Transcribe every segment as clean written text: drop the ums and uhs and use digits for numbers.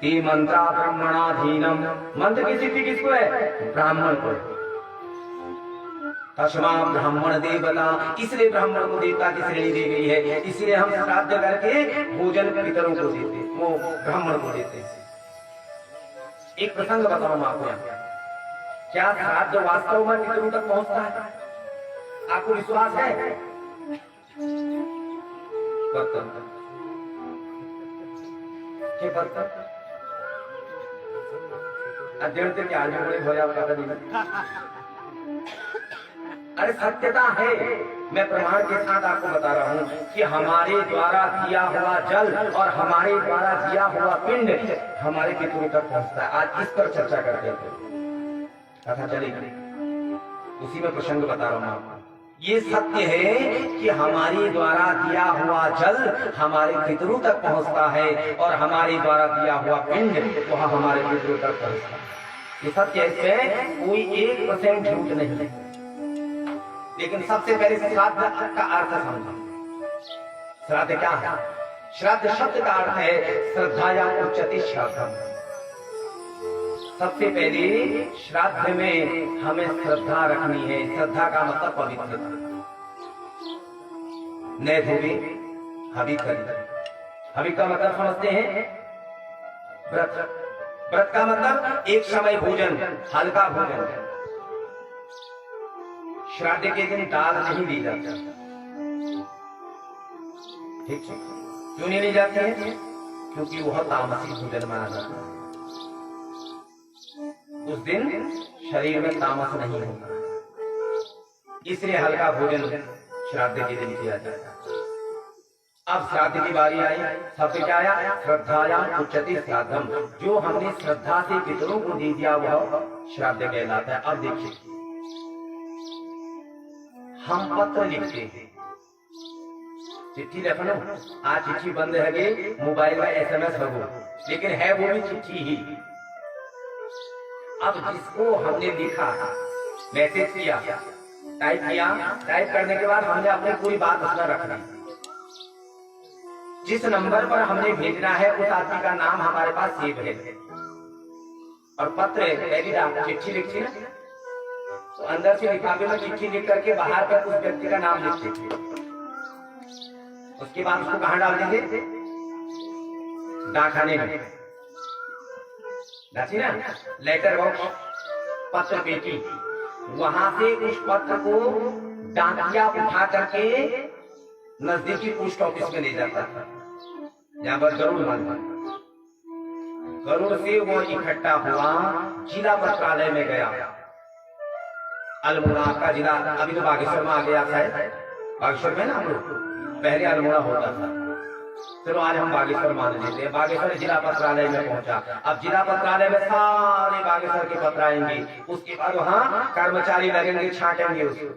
ते मंत्रा ब्रह्मणाधीनम, मंत्र की सिद्धि किसको है? ब्राह्मण को। तस्मा ब्राह्मण देवता, इसलिए ब्राह्मण को देवता की श्रेणी दी गई है। इसलिए हम श्राद्ध करके भोजन पितरों को देते, वो ब्राह्मण को देते। एक प्रसंग बताऊं आपको, क्या श्राद्ध वास्तव में पितरों तक पहुंचता है? आपको विश्वास है? अध्ययन से क्या जुड़े हो जाओ पता नहीं। अरे सत्यता है, मैं प्रमाण के साथ आपको बता रहा हूं कि हमारे द्वारा दिया हुआ जल और हमारे द्वारा दिया हुआ पिंड हमारे पितरों तक पहुंचता है। आज इस पर चर्चा करते हैं, कथा चलेगी, उसी में प्रसंग बता रहा हूं आपको। ये सत्य है कि हमारे द्वारा दिया हुआ जल हमारे पितरों तक पहुंचता है और हमारे द्वारा दिया हुआ पिंड वह हमारे पितरों तक पहुंचता है। ये सत्य है, इसमें कोई 1% झूठ नहीं है। लेकिन सबसे पहले श्राद्ध का अर्थ समझो। श्राद्ध क्या है? श्राद्ध शब्द का अर्थ है श्रद्धाया उच्यते श्राद्धम। सबसे पहले श्राद्ध में हमें श्रद्धा रखनी है। श्रद्धा का मतलब पवित्रता। नए धोबी हवि करें। हवि का मतलब समझते हैं? व्रत। व्रत का मतलब एक समय भोजन, हल्का भोजन। श्राद्ध के दिन दाल नहीं ली जाती। ठीक है, क्यों नहीं ली जाती है? क्योंकि वह तामसिक भोजन माना जाता है। उस दिन शरीर में तामस नहीं होता, इसलिए हल्का भोजन श्राद्ध के दिन किया जाता है। अब श्राद्ध की बारी आई, शब्द क्या आया? श्रद्धाया उच्यते श्राद्धम। जो हमने श्रद्धा से पितरों को दे दिया वह श्राद्ध कहलाता है। अब देखिए, हम पत्र लिखते हैं, चिट्ठी लिखो। आज चिट्ठी बंद है, मोबाइल में SMS हो, लेकिन है वो भी चिट्ठी ही। अब जिसको हमने लिखा, मैसेज किया, टाइप किया, टाइप करने के बाद हमने अपनी पूरी बात उसमें रखना। जिस नंबर पर हमने भेजना है उस आदमी का नाम हमारे पास सेव है। और पत्र चिट्ठी लिखती है तो अंदर से लिफाफे में चिट्ठी लिख करके बाहर पर उस व्यक्ति का नाम लिख देंगे। उसके बाद उसको कहाँ डाल देंगे? डाकखाने में, ना लेटर बॉक्स, पत्र पेटी। वहां से उस पत्र को डाकिया उठा करके नजदीकी पोस्ट ऑफिस में ले जाता था, यहाँ पर गरुड़ मानता। गरुड़ से वो इकट्ठा हुआ, जिला पत्रालय में गया। अल्मोड़ा का जिला अभी तो बागेश्वर में आ गया है। बागेश्वर में ना हम लोग, पहले अल्मोड़ा होता था। चलो आज हम बागेश्वर मान लेते हैं। बागेश्वर जिला पत्रालय में पहुंचा। अब जिला पत्रालय में सारे बागेश्वर के पत्र आएंगे। उसके बाद वहाँ कर्मचारी लगेंगे, छांटेंगे उसको।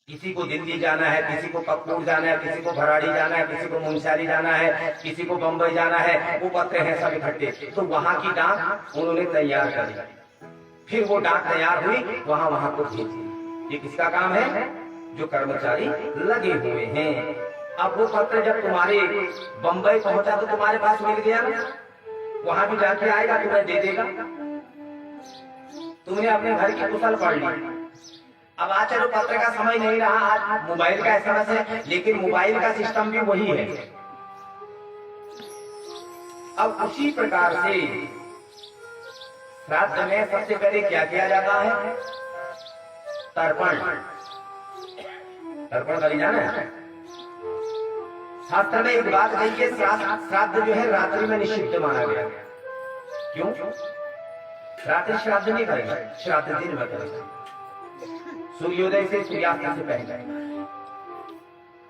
किसी को दिल्ली जाना है, किसी को कपूर जाना है, किसी को भराड़ी जाना है, किसी को मुंशारी जाना है, किसी को बम्बई जाना है। वो पत्र हैं सब इकट्ठे। तो वहाँ की डाक उन्होंने तैयार कर दी। फिर वो डाक तैयार हुई, वहाँ को भेजी। ये किसका काम है? जो कर्मचारी लगे हुए हैं। अब वो पत्र जब तुम्हारे बंबई पहुंचा तो तुम्हारे पास मिल गया ना, वहां भी जाके आएगा, तुम्हें दे देगा। तुमने अपने घर की कुशल पढ़ ली। अब आज चलो पत्र का समय नहीं रहा, आज मोबाइल का SMS है, लेकिन मोबाइल का सिस्टम भी वही है। अब उसी प्रकार से श्राद्ध में सबसे पहले क्या किया जाता है? तर्पण। तर्पण करी जाना है। शास्त्र में एक बात कही है, श्राद्ध जो है रात्रि में निषिद्ध माना गया। क्यों? रात्रि श्राद्ध नहीं करेगा, श्राद्ध दिन में करेगा, सूर्योदय से सूर्यास्त से पहले।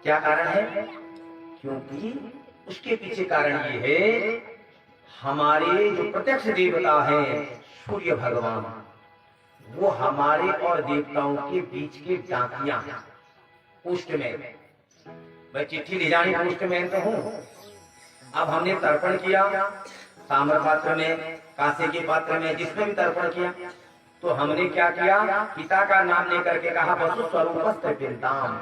क्या कारण है? क्योंकि उसके पीछे कारण ये है, हमारे जो प्रत्यक्ष देवता हैं सूर्य भगवान, वो हमारे और देवताओं के बीच के डाकिया पोस्ट में। मैं चिट्ठी ले जानी पोस्ट में तो हूँ। अब हमने तर्पण किया, ताम्र पात्र में, कांसे के पात्र में, जिसमें भी तर्पण किया, तो हमने क्या किया? पिता का नाम लेकर के कहा वसु स्वरूपस्थ पिंताम।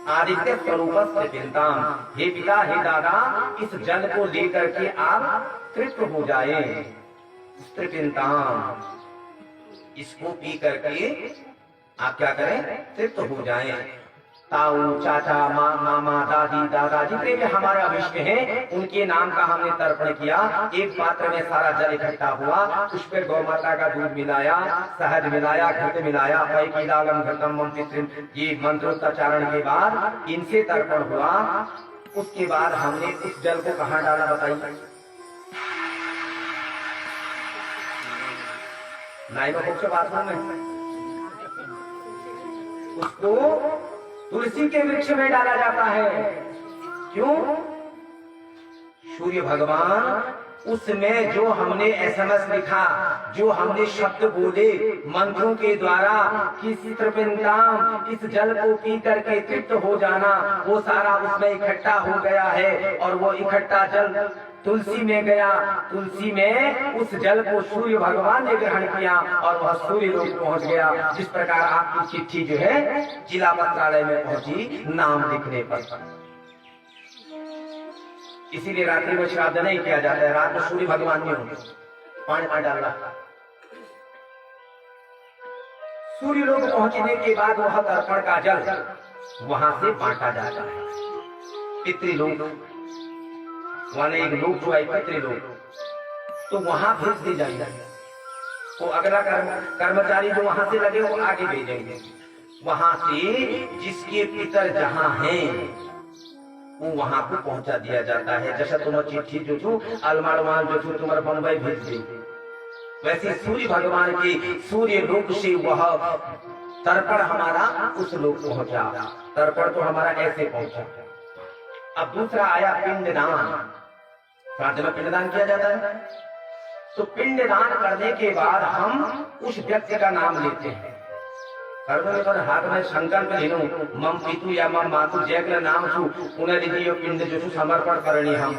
आदित्य स्वरूपस्य पिंताम, हे पिता हे दादा, इस जल को लेकर के आप तृप्त हो जाए। पिंताम, इसको पी करके आप क्या करें, तृप्त हो जाएं। ताऊ, चाचा, मामा, दादी, दादा, जितने भी हमारे अभिष्ट हैं उनके नाम का हमने तर्पण किया। एक पात्र में सारा जल इकट्ठा हुआ, उस पर गौ माता का दूध मिलाया, शहद मिलाया, घृत मिलाया, पैकीलालम घृतम मम पितृम, ये मंत्रोच्चारण के बाद इनसे तर्पण हुआ। उसके बाद हमने उस जल को कहाँ डाला बताइए? नाइबा बाथरूम में। उसको तुलसी के वृक्ष में डाला जाता है। क्यों? सूर्य भगवान उसमें जो हमने एसएमएस लिखा, जो हमने शब्द बोले मंत्रों के द्वारा कि तृपिंताम, इस जल को पी करके तृप्त हो जाना, वो सारा उसमें इकट्ठा हो गया है। और वो इकट्ठा जल तुलसी में गया। तुलसी में उस जल को सूर्य भगवान ने ग्रहण किया और वह सूर्य लोक पहुंच गया। जिस प्रकार आपकी चिट्ठी जो है जिला पत्रालय में पहुंची नाम लिखने पर। इसीलिए रात्रि में श्राद्ध नहीं किया जाता है। रात में सूर्य भगवान ने पानी डाला। सूर्य लोक पहुंचने के बाद वह तर्पण का जल वहां से बांटा जाता है। पितृलोक वाले एक लोग जो है पितृलोक, तो वहां भेज दी जाएगी। तो अगला कर्मचारी जो वहां से लगे वो आगे भेजेंगे। वहां से जिसके पितर जहां हैं वो वहां को पहुंचा दिया जाता है। जैसा तुम्हारी चिट्ठी जो छू अलमाड़वाल जो छू तुम्हारे बम्बई भेज दी, वैसे सूर्य भगवान के सूर्य लोक से वह तर्पण हमारा उस लोक पहुंचा। तर्पण तो हमारा ऐसे पहुंचा। अब दूसरा आया पिंडदान। श्राद्ध में पिंडदान किया जाता है। तो पिंडदान करने के बाद हम उस व्यक्ति का नाम लेते हैं। हाथ में संकल्प लेनो, मम पितु या मम मातु जैकल नाम छू पुनर्लिखिय पिंड जो समर्पण करनी। हम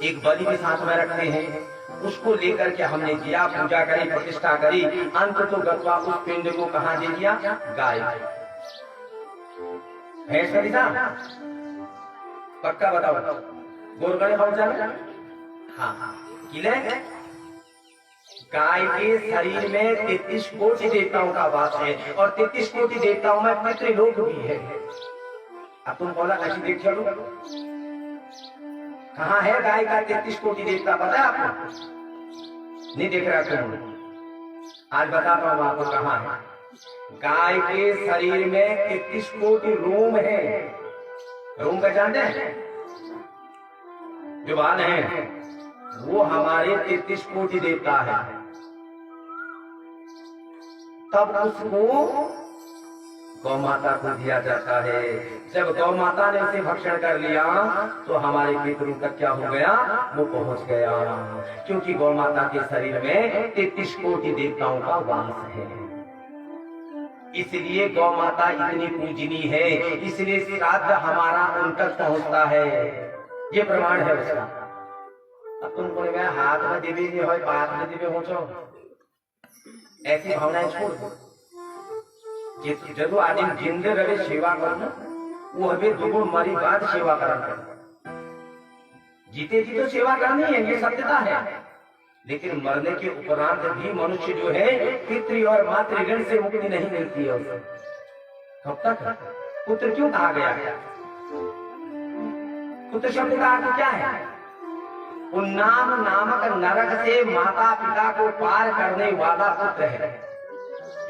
एक बलि भी साथ में रखते हैं। उसको लेकर के हमने दिया, पूजा करी, प्रतिष्ठा करी। अंत तो गत्वा उस पिंड को कहाँ दे दिया? गाय। भैंस का दिशा पक्का बताओ। गोरगढ़ पहुंचा। हाँ, किले गाय के शरीर में 33 कोटि देवताओं का वास है और 33 कोटि देवताओं में पितृलोक भी है। अब तुम बोला ऐसी देख चलो, कहाँ है गाय का 33 कोटि देवता? पता है आपको? नहीं देख रहा क्यों? आज बताता हूँ आपको कहाँ है। गाय के शरीर में 33 कोटि रोम है। रोम का जानते हैं? जो बाल है वो हमारे 33 कोटि देवता है। तब उसको गौ माता को दिया जाता है। जब गौ माता ने उसे भक्षण कर लिया तो हमारे पितरों तक क्या हो गया? वो पहुंच गया। क्योंकि गौ माता के शरीर में 33 कोटि देवताओं का वास है। इसलिए गौ माता इतनी पूजनीय है। इसलिए श्राद्ध हमारा उन तक पहुंचता है। ये प्रमाण है उसका। अब तुम बोले गए हाथ में देवी नहीं हो, बात में देवी पहुंचो, ऐसी भावनाएं छोड़ दो। जब आदमी जिंदे रहे सेवा करना, वो हमें दुगुण मरी बात सेवा करना। जीते जी तो सेवा करनी है, ये सत्यता है। लेकिन मरने के उपरांत भी मनुष्य जो है पितृ और मातृगण से मुक्ति नहीं मिलती है उसे। कब तक? पुत्र क्यों कहा गया है? पुत्र शब्द का अर्थ क्या है? उन्नाम नामक नरक से माता पिता को पार करने वाला पुत्र है।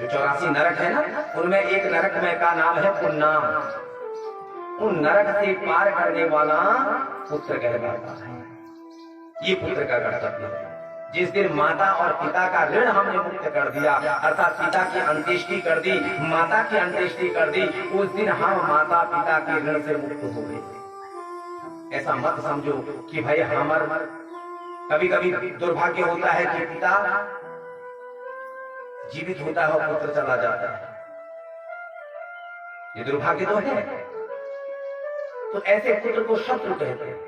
जो 84 नरक है ना, उनमें एक नरक में का नाम है उन्नाम। उन नरक से पार करने वाला पुत्र कहलाता है। ये पुत्र का कर्तव्य है। जिस दिन माता और पिता का ऋण हमने मुक्त कर दिया, अर्थात पिता की अंत्येष्टि कर दी, माता की अंत्येष्टि कर दी, उस दिन हम माता पिता के ऋण से मुक्त हो गए। ऐसा मत समझो कि भाई हमार कभी कभी दुर्भाग्य होता है कि पिता जीवित होता है और पुत्र चला जाता है। ये दुर्भाग्य तो है। तो ऐसे पुत्र को शत्रु कहते हैं।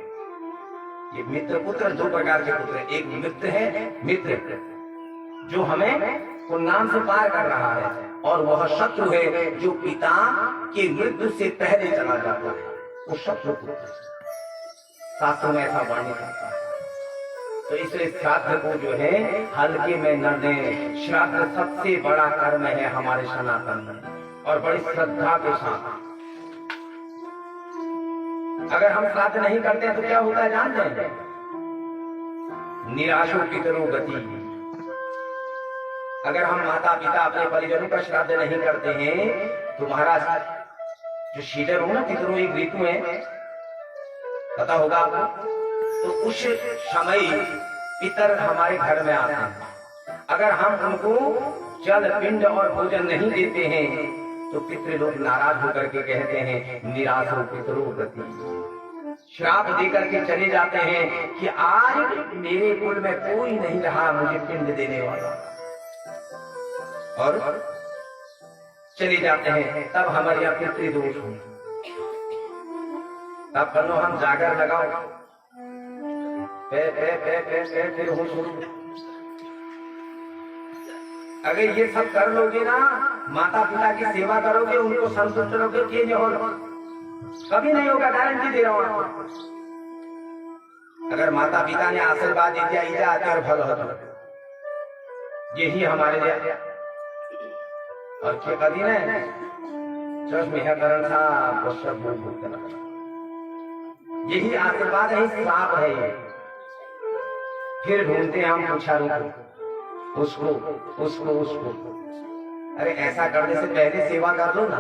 ये मित्र पुत्र दो प्रकार के पुत्र, एक मित्र है, मित्र जो हमें को नाम से पार कर रहा है, और वह शत्रु है जो पिता की मृत्यु से पहले चला जाता है, वो शत्रु पुत्र। शास्त्रों में ऐसा वर्णित करता है। तो इसलिए श्राद्ध को जो है हल्के में न दें। श्राद्ध सबसे बड़ा कर्म है हमारे सनातन में, और बड़ी श्रद्धा के साथ। अगर हम श्राद्ध नहीं करते हैं तो क्या होता है जानते हैं? निराशो पितरो गति। अगर हम माता पिता अपने परिजनों का श्राद्ध नहीं करते हैं तो महाराज जो शीतल हो ना, पितरों एक ऋतु है, पता होगा आपको, तो उस समय पितर हमारे घर में आते हैं। अगर हम उनको जल पिंड और भोजन नहीं देते हैं तो पितृ लोग नाराज होकर के कहते हैं निराश हो पितरो गति। श्राप देकर के चले जाते हैं कि आज मेरे कुल में कोई नहीं रहा मुझे पिंड देने वाला, और चले जाते हैं। तब हमारे यहाँ पितृदोष हो। तब करो हम जागर लगाओ, फिर हो शुरू। अगर ये सब कर लोगे ना, माता पिता की सेवा करोगे, उनको संतुष्ट रहोगे, चेंज होगा कभी नहीं होगा, गारंटी दे रहा हूं आपको। अगर माता पिता ने आशीर्वाद दे दिया, इजा आचार फल होता, यही हमारे लिए और क्या कभी नहीं चश्मेहकरण था, आपको सब भूल करना, यही आशीर्वाद है, श्राप है ये। फिर ढूंढते हैं हम पुछारू को, उसको उसको उसको। अरे ऐसा करने से पहले सेवा कर लो ना।